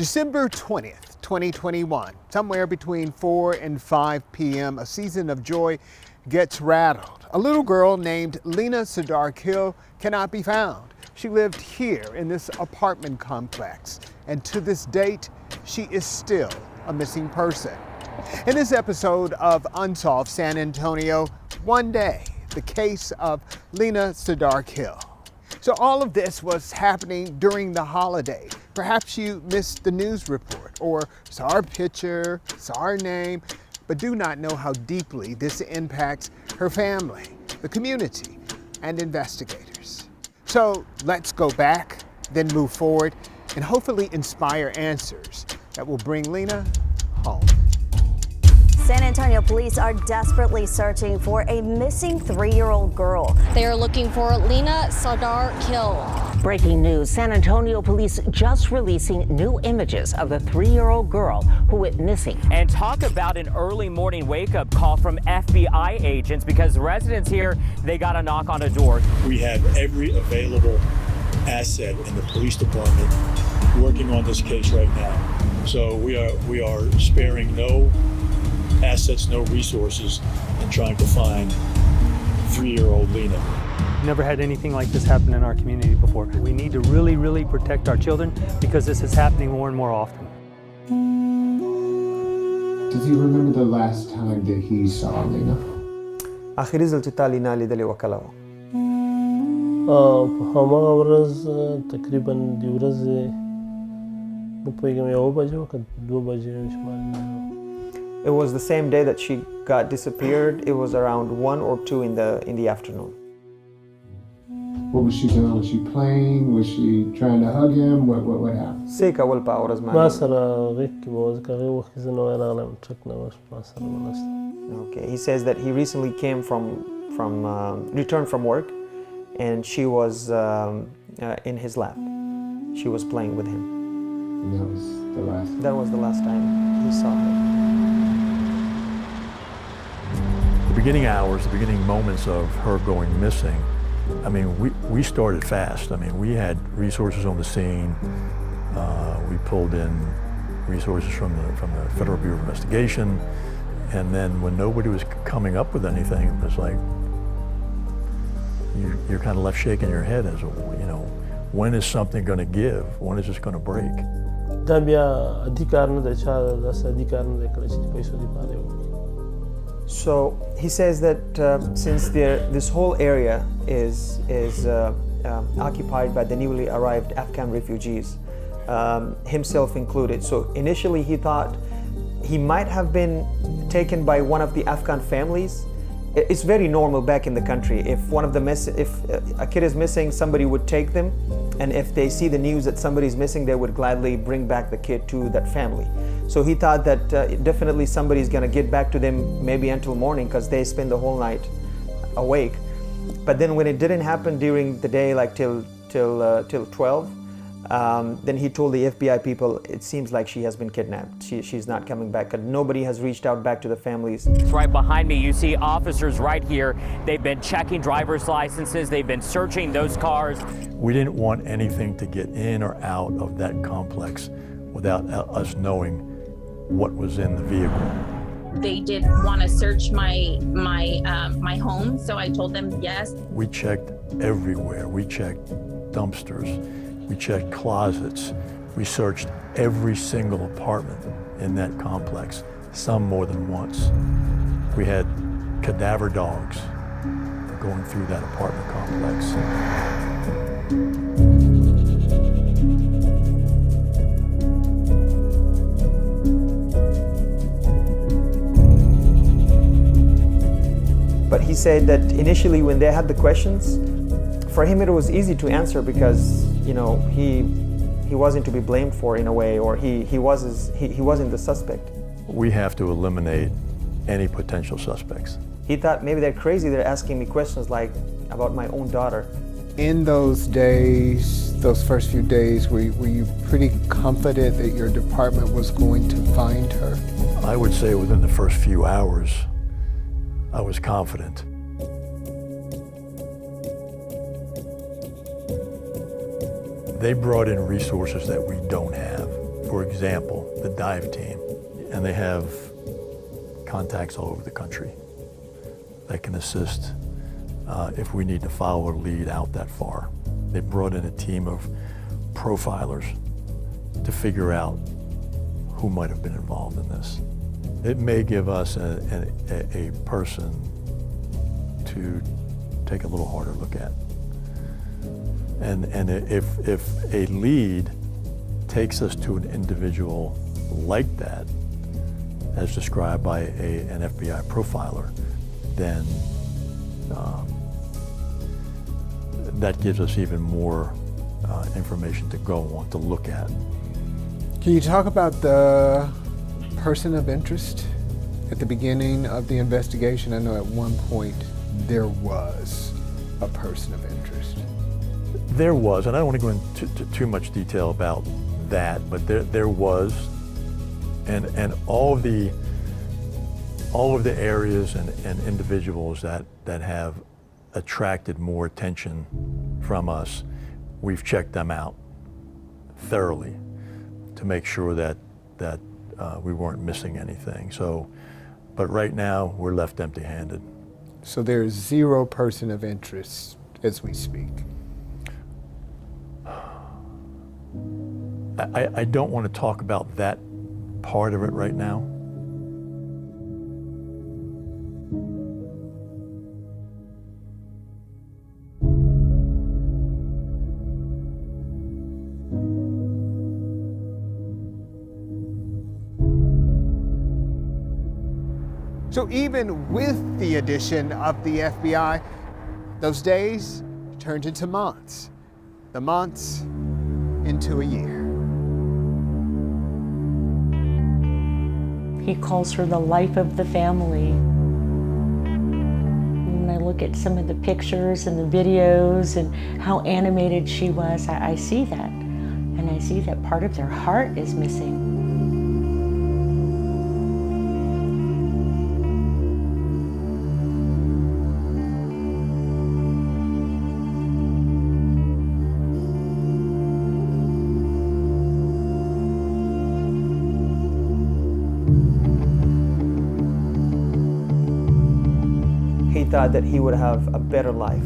December 20th, 2021, somewhere between 4 and 5 p.m., a season of joy gets rattled. A little girl named Lina Sardar Khil cannot be found. She lived here in this apartment complex, and to this date, she is still a missing person. In this episode of Unsolved San Antonio, one day, the case of Lina Sardar Khil. So all of this was happening during the holiday. Perhaps you missed the news report or saw our picture, saw our name, but do not know how deeply this impacts her family, the community, and investigators. So let's go back, then move forward, and hopefully inspire answers that will bring Lina home. San Antonio police are desperately searching for a missing 3-year-old girl. They are looking for Lina Sardar Khil. Breaking news, San Antonio police just releasing new images of the 3-year-old girl who went missing. And talk about an early morning wake-up call from FBI agents because residents here, they got a knock on a door. We have every available asset in the police department working on this case right now. So we are sparing no assets, no resources in trying to find 3-year-old Lina. Never had anything like this happen in our community before. We need to really protect our children because this is happening more and more often. Does he remember the last time that he saw Lina? آخري ځل چې تا لینا لیدلې وکله وه؟ په هماغه ورځ تقریبا د ورځې نه پوهېږم 1 بجې وه که 2 بجې مې شمال نه. It was the same day that she got disappeared. It was around 1 or 2 in the afternoon. What was she doing? Was she playing? Was she trying to hug him? What happened? څه یې کول په ورځ ما باندې؟ سره غېږ کې به وه ځکه هغې وخت کې زه نوی راغلی یم ټرک نه ما سره به نسته. Okay, he says that he recently came returned from work, and she was in his lap. She was playing with him. And that was the last. That was the last time he saw her. The beginning hours, the beginning moments of her going missing, I mean, we started fast. I mean, we had resources on the scene. We pulled in resources from the Federal Bureau of Investigation, and then when nobody was coming up with anything, it was like you're kind of left shaking your head as, you know, when is something going to give? When is this going to break? دا بیا عادي کار نه دی چا داسې عادي کار نه دی کړی چې د پیسو دپاره یې وکړي. So he says that since this whole area is occupied by the newly arrived Afghan refugees, himself included. So initially he thought he might have been taken by one of the Afghan families. It's very normal back in the country. If a kid is missing, somebody would take them, and if they see the news that somebody is missing, they would gladly bring back the kid to that family. So he thought that definitely somebody is going to get back to them maybe until morning because they spend the whole night awake. But then when it didn't happen during the day, like till 12, then he told the FBI people, it seems like she has been kidnapped. She's not coming back. And nobody has reached out back to the families. Right behind me, you see officers right here. They've been checking driver's licenses. They've been searching those cars. We didn't want anything to get in or out of that complex without us knowing what was in the vehicle. They did want to search my home, so I told them yes. We checked everywhere. We checked dumpsters. We checked closets. We searched every single apartment in that complex, some more than once. We had cadaver dogs going through that apartment complex. But he said that initially when they had the questions, for him it was easy to answer because, you know, he wasn't to be blamed for in a way, or he wasn't the suspect. We have to eliminate any potential suspects. He thought maybe they're crazy, they're asking me questions like about my own daughter. In those days, those first few days, were you pretty confident that your department was going to find her? I would say within the first few hours, I was confident. They brought in resources that we don't have. for example, the dive team, and they have contacts all over the country that can assist if we need to follow a lead out that far. They brought in a team of profilers to figure out who might have been involved in this. It may give us a person to take a little harder look at. And if a lead takes us to an individual like that, as described by an FBI profiler, then that gives us even more information to go on, to look at. Can you talk about the person of interest at the beginning of the investigation? I know at one point there was a person of interest. There was, and I don't want to go into too much detail about that, but there was, and all of the areas and individuals that have attracted more attention from us, we've checked them out thoroughly to make sure that we weren't missing anything. So, but right now we're left empty-handed. So there's zero person of interest as we speak. I don't want to talk about that part of it right now. So even with the addition of the FBI, those days turned into months, the months into a year. He calls her the life of the family. When I look at some of the pictures and the videos and how animated she was, I see that. And I see that part of their heart is missing. He thought that he would have a better life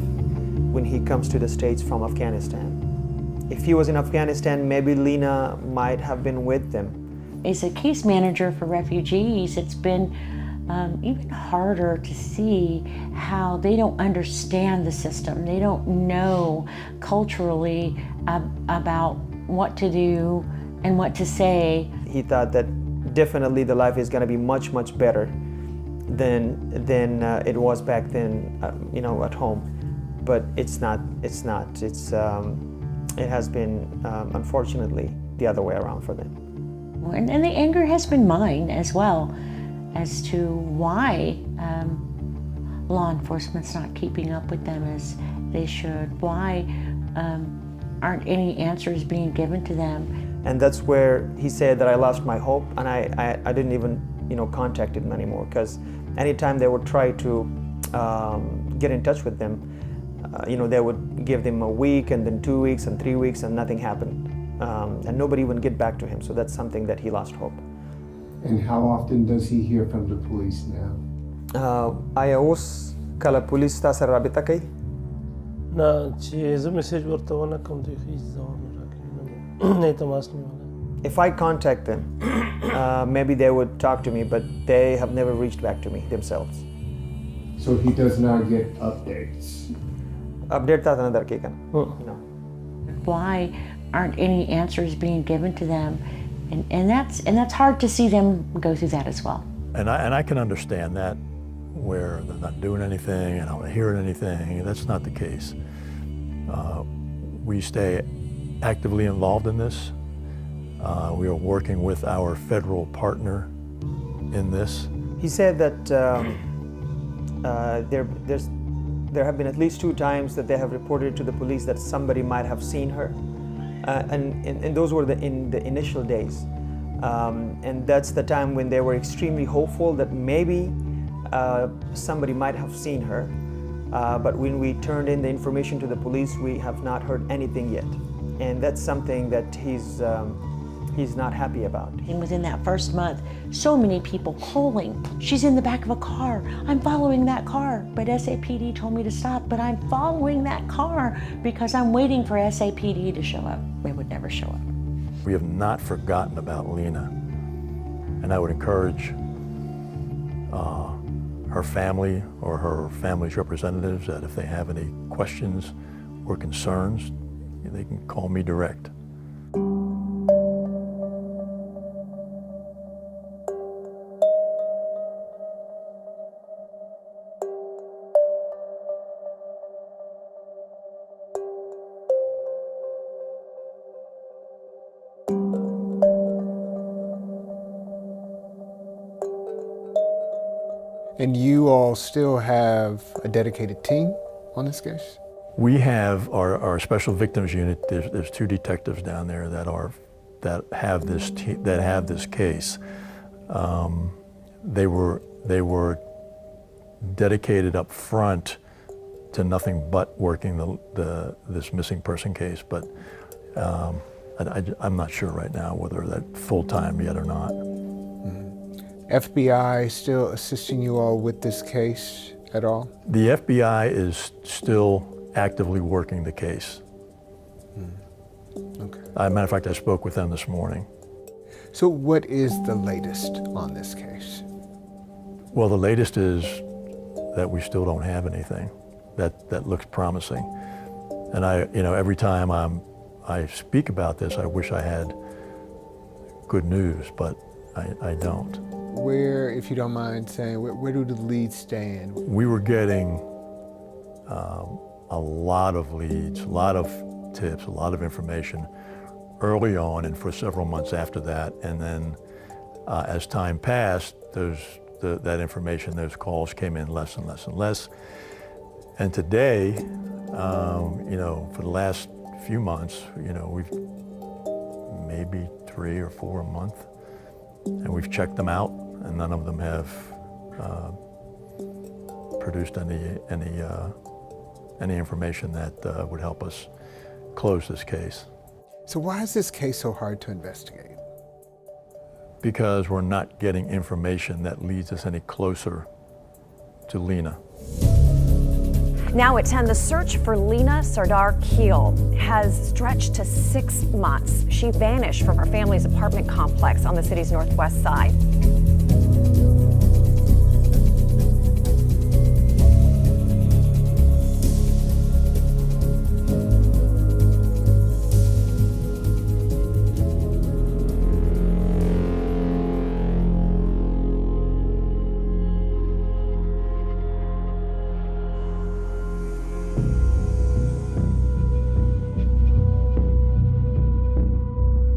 when he comes to the States from Afghanistan. If he was in Afghanistan, maybe Lina might have been with them. As a case manager for refugees, it's been even harder to see how they don't understand the system. They don't know culturally about what to do and what to say. He thought that definitely the life is going to be much, much better than it was back then, at home. But it's not. It has been, unfortunately, the other way around for them. And the anger has been mine as well, as to why law enforcement's not keeping up with them as they should. Why aren't any answers being given to them? And that's where he said that I lost my hope, and I didn't even contact him anymore, because anytime they would try to get in touch with them, they would give them a week and then 2 weeks and 3 weeks and nothing happened. And nobody would get back to him, so that's something that he lost hope. And how often does he hear from the police now? Ayaos kala police ta sa rabita kay? Na cheese message wartawana kam dekhi zaman nahi tamas nahi wala. If I contact them, maybe they would talk to me, but they have never reached back to me themselves. So he does not get updates? Update ta na darkekan. No. Why aren't any answers being given to them? And that's hard to see them go through that as well. And I can understand that, where they're not doing anything and I'm not hearing anything. That's not the case. We stay actively involved in this. We are working with our federal partner in this. He said that there have been at least 2 times that they have reported to the police that somebody might have seen her. And those were in the initial days. And that's the time when they were extremely hopeful that maybe somebody might have seen her. But when we turned in the information to the police, we have not heard anything yet. And that's something that he's not happy about. And within that first month, so many people calling. She's in the back of a car. I'm following that car. But SAPD told me to stop, but I'm following that car because I'm waiting for SAPD to show up. They would never show up. We have not forgotten about Lina. And I would encourage her family or her family's representatives that if they have any questions or concerns, they can call me direct. And you all still have a dedicated team on this case? We have our special victims unit. There's 2 detectives down there that have this case. They were dedicated up front to nothing but working this missing person case, but I'm not sure right now whether they're full-time yet or not. FBI still assisting you all with this case at all? The FBI is still actively working the case. Okay. As a matter of fact, I spoke with them this morning. So what is the latest on this case? Well, the latest is that we still don't have anything that looks promising. And every time I speak about this, I wish I had good news, but I don't. Where, if you don't mind saying, where do the leads stand? We were getting a lot of leads, a lot of tips, a lot of information early on and for several months after that. And then as time passed, that information, those calls came in less and less and less. And today, for the last few months, we've maybe 3 or 4 a month, and we've checked them out, and none of them have produced any information that would help us close this case. So why is this case so hard to investigate? Because we're not getting information that leads us any closer to Lina. Now at 10, the search for Lina Sardar Khil has stretched to 6 months. She vanished from her family's apartment complex on the city's northwest side.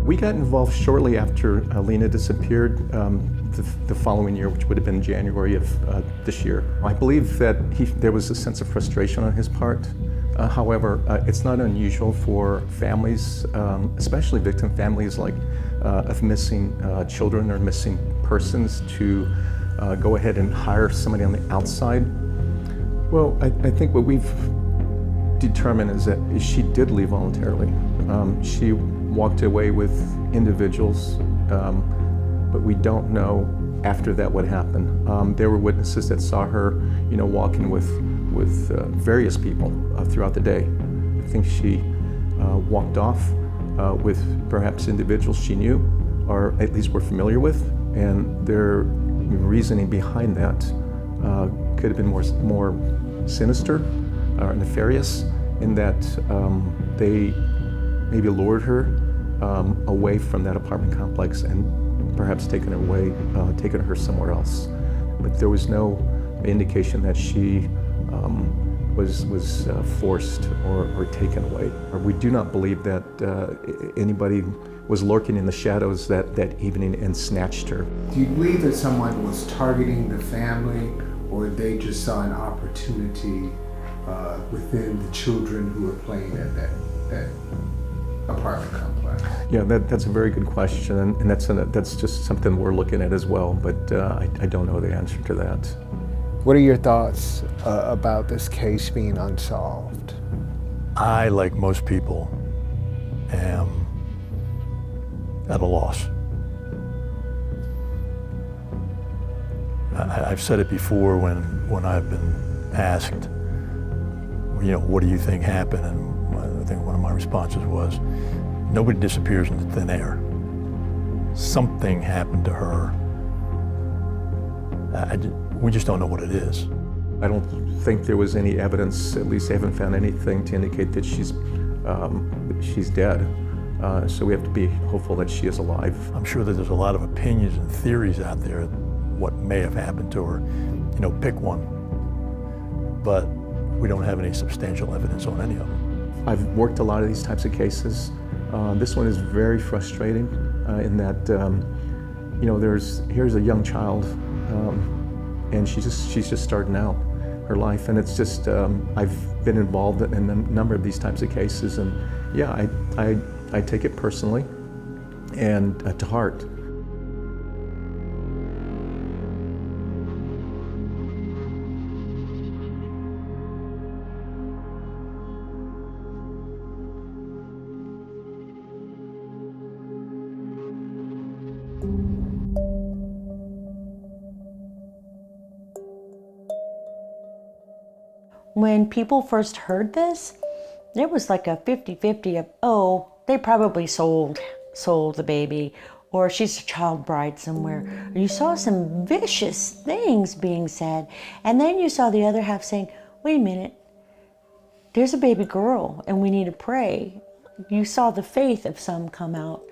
We got involved shortly after Lina disappeared the following year, which would have been January of this year. I believe that there was a sense of frustration on his part. However, it's not unusual for families, especially victim families of missing children or missing persons, to go ahead and hire somebody on the outside. Well, I think what we've determined is that she did leave voluntarily. She walked away with individuals, but we don't know after that what happened. There were witnesses that saw her, walking with various people throughout the day. I think she walked off with perhaps individuals she knew, or at least were familiar with, and their reasoning behind that could have been more sinister or nefarious, in that they maybe lured her away from that apartment complex and perhaps taken her somewhere else. But there was no indication that she was forced or taken away. We do not believe that anybody was lurking in the shadows that evening and snatched her. Do you believe that someone was targeting the family, or they just saw an opportunity within the children who were playing at that apartment complex? Yeah, that's a very good question, and that's just something we're looking at as well, but I don't know the answer to that. What are your thoughts about this case being unsolved? I, like most people, am at a loss. I've said it before when I've been asked, you know, what do you think happened? And I think one of my responses was, nobody disappears into thin air. Something happened to her. We just don't know what it is. I don't think there was any evidence, at least I haven't found anything to indicate that she's dead. So we have to be hopeful that she is alive. I'm sure that there's a lot of opinions and theories out there what may have happened to her. You know, pick one. But we don't have any substantial evidence on any of them. I've worked a lot of these types of cases. This one is very frustrating in that, you know, here's a young child and she's just starting out her life, and it's just, I've been involved in a number of these types of cases, and yeah, I take it personally and to heart. When people first heard this, there was like a 50-50 of, oh, they probably sold the baby, or she's a child bride somewhere. You saw some vicious things being said. And then you saw the other half saying, wait a minute, there's a baby girl and we need to pray. You saw the faith of some come out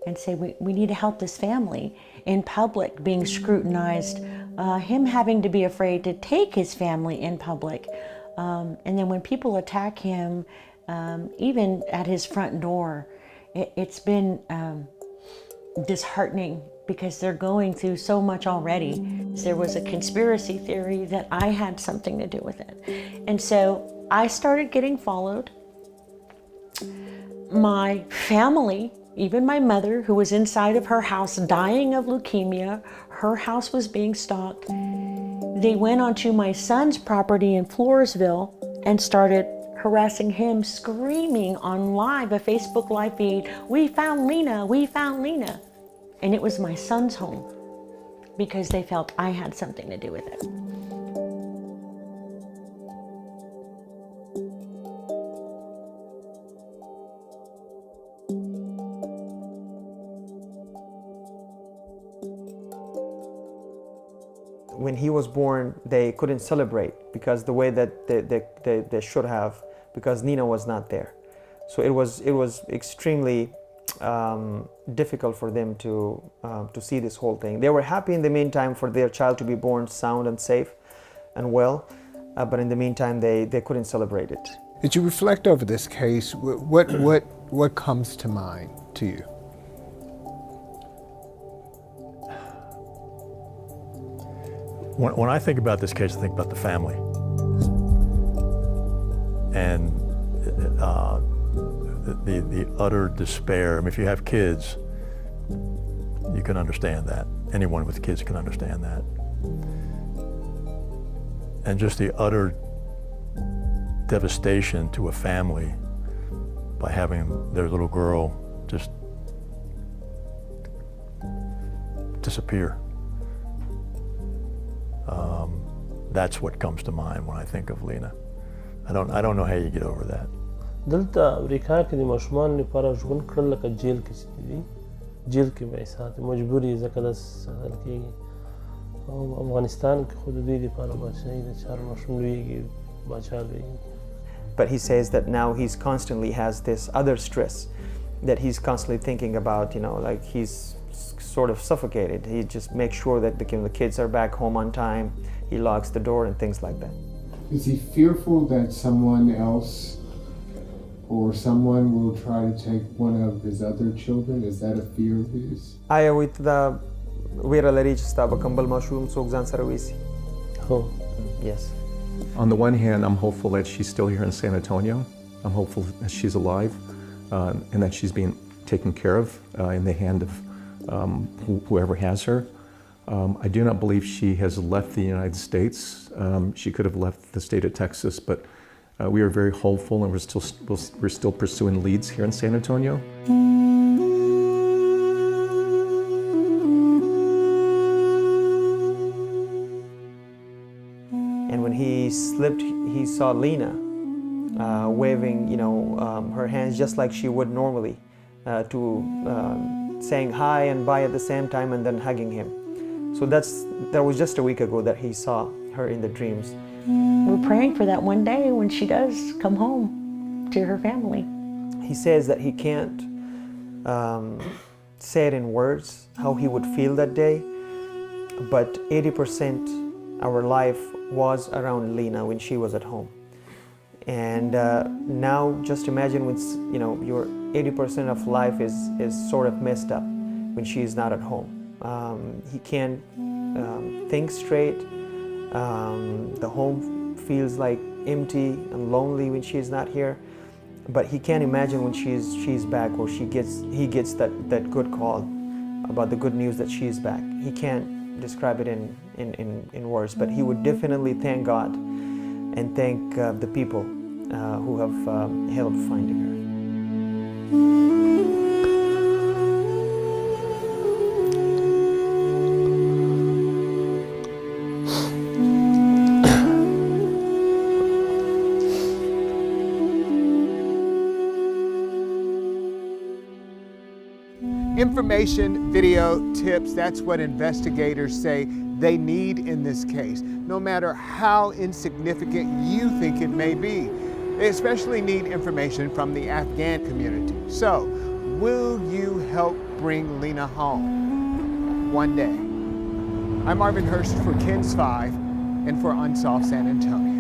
and say, we need to help this family in public, being scrutinized, him having to be afraid to take his family in public. And then when people attack him, even at his front door, it's been disheartening because they're going through so much already. There was a conspiracy theory that I had something to do with it. And so I started getting followed. My family, even my mother, who was inside of her house dying of leukemia, her house was being stalked. They went onto my son's property in Floresville and started harassing him, screaming on a Facebook live feed, we found Lina, we found Lina. And it was my son's home because they felt I had something to do with it. When he was born, they couldn't celebrate because the way that they should have, because Nina was not there. So it was extremely difficult for them to see this whole thing. They were happy in the meantime for their child to be born sound and safe and well, but in the meantime they couldn't celebrate it. As you reflect over this case, what comes to mind to you? When I think about this case, I think about the family. And the utter despair. I mean, if you have kids, you can understand that. Anyone with kids can understand that. And just the utter devastation to a family by having their little girl just disappear. That's what comes to mind when I think of Lina. I don't know how you get over that. دلته امریکا کې د ماشومان لپاره ژوند کړل لکه جیل کې چې دي جیل کې به ساتي مجبوري ځکه د ساتل کېږي او افغانستان کې خو د دې لپاره بادشاهي د چار ماشوم لویږي بادشاه لویږي. But he says that now he's constantly has this other stress that he's constantly thinking about, you know, like he's sort of suffocated. He just makes sure that the kids are back home on time. He locks the door and things like that. Is he fearful that someone else or someone will try to take one of his other children? Is that a fear of his? Aya with the Vera Larichsta Bakambal Mashroom Sogzan Sarawisi. Oh. Yes. On the one hand, I'm hopeful that she's still here in San Antonio. I'm hopeful that she's alive and that she's being taken care of in the hand of whoever has her. I do not believe she has left the United States. She could have left the state of Texas, but we are very hopeful, and we're still pursuing leads here in San Antonio. saw Lina waving, her hands just like she would normally, saying hi and bye at the same time, and then hugging him. So that was just a week ago that he saw her in the dreams. We're praying for that one day when she does come home to her family. He says that he can't say it in words how he would feel that day, but 80% our life was around Lina when she was at home. And now just imagine when your 80% of life is sort of messed up when she's not at home. He can't think straight. The home feels like empty and lonely when she's not here. But he can't imagine when she's back, or he gets that good call about the good news that she's back. He can't describe it in words, but he would definitely thank God and thank the people who have helped finding her. Information, video, tips, that's what investigators say they need in this case, no matter how insignificant you think it may be. They especially need information from the Afghan community. So, will you help bring Lina home one day? I'm Marvin Hurst for KENS 5 and for Unsolved San Antonio.